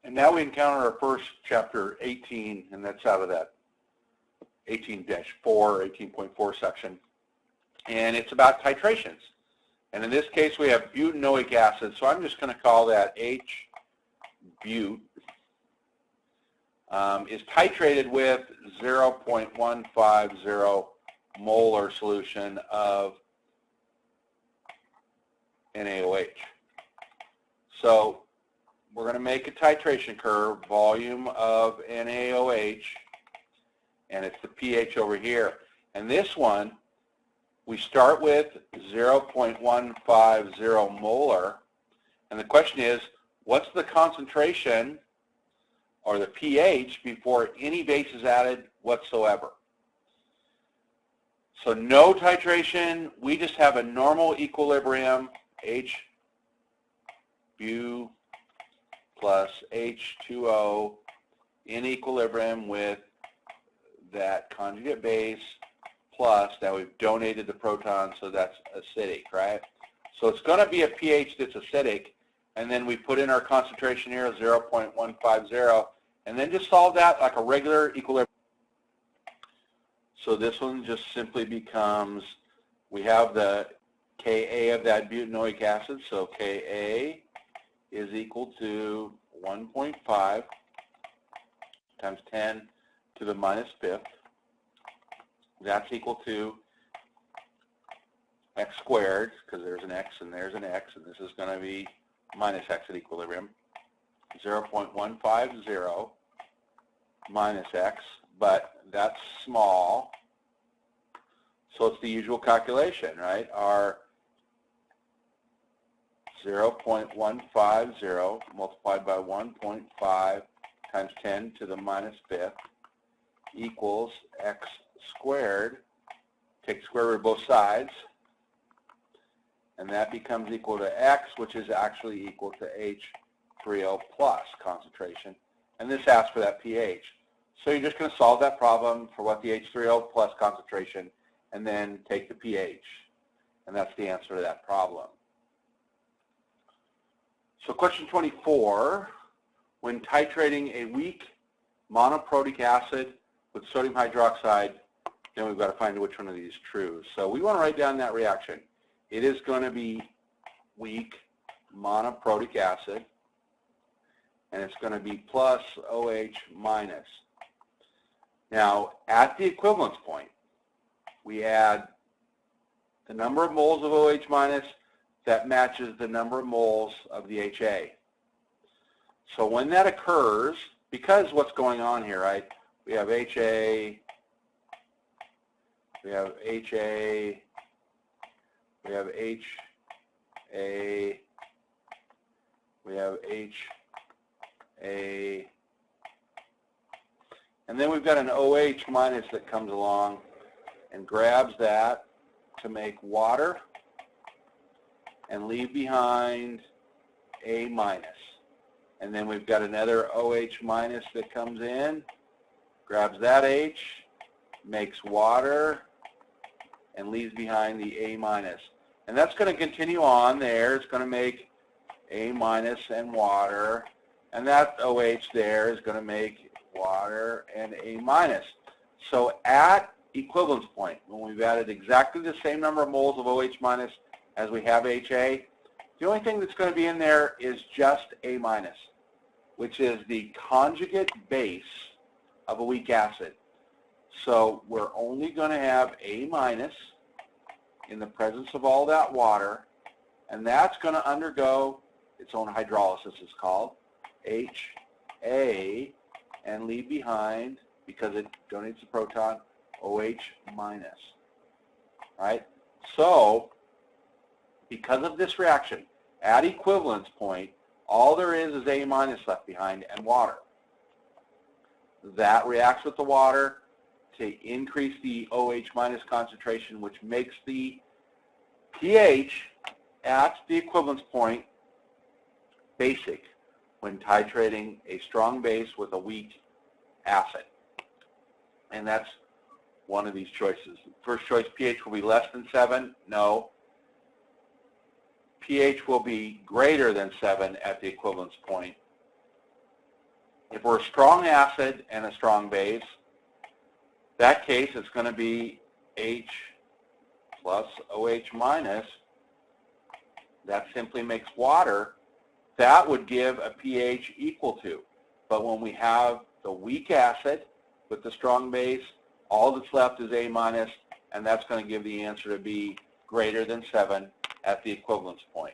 And now we encounter our first chapter 18, and that's out of that 18-4, 18.4 section. And it's about titrations. And in this case, we have butanoic acid. So I'm just going to call that H-but. Is titrated with 0.150 molar solution of NaOH. So we're going to make a titration curve, volume of NaOH, and it's the pH over here. And this one, we start with 0.150 molar, and the question is, what's the concentration or the pH before any base is added whatsoever? So no titration, we just have a normal equilibrium, H-bu plus H2O in equilibrium with that conjugate base plus, now we've donated the proton, so that's acidic, right? So it's going to be a pH that's acidic, and then we put in our concentration here, 0.150, and then just solve that like a regular equilibrium. So this one just simply becomes, we have the Ka of that butanoic acid, so Ka is equal to 1.5 times 10 to the minus fifth. That's equal to x squared, because there's an x and there's an x, and this is going to be minus x at equilibrium, 0.150 minus x, but that's small, so it's the usual calculation, right? Our 0.150 multiplied by 1.5 times 10 to the minus fifth equals x squared. Take square root of both sides, and that becomes equal to x, which is actually equal to H3O plus concentration. And this asks for that pH. So you're just going to solve that problem for what the H3O plus concentration, and then take the pH. And that's the answer to that problem. So question 24, when titrating a weak monoprotic acid with sodium hydroxide, then we've got to find which one of these is true. So we want to write down that reaction. It is going to be weak monoprotic acid, and it's going to be plus OH minus. Now, at the equivalence point, we add the number of moles of OH minus that matches the number of moles of the HA. So when that occurs, because what's going on here, right? We have HA, we have HA, we have HA, we have HA, and then we've got an OH minus that comes along and grabs that to make water and leave behind A minus. And then we've got another OH minus that comes in, grabs that H, makes water, and leaves behind the A minus. And that's going to continue on there. It's going to make A minus and water, and that OH there is going to make water and A minus. So at equivalence point, when we've added exactly the same number of moles of OH minus as we have HA, the only thing that's going to be in there is just A minus, which is the conjugate base of a weak acid. So we're only going to have A minus in the presence of all that water, and that's going to undergo its own hydrolysis, it's called, HA, and leave behind, because it donates the proton, OH minus, right? So because of this reaction, at equivalence point, all there is A minus left behind and water. That reacts with the water to increase the OH minus concentration, which makes the pH at the equivalence point basic when titrating a strong base with a weak acid. And that's one of these choices. First choice, pH will be less than 7. No. pH will be greater than 7 at the equivalence point. If we're a strong acid and a strong base, that case it's going to be H plus OH minus. That simply makes water. That would give a pH equal to. But when we have the weak acid with the strong base, all that's left is A minus, and that's going to give the answer to be greater than 7 at the equivalence point.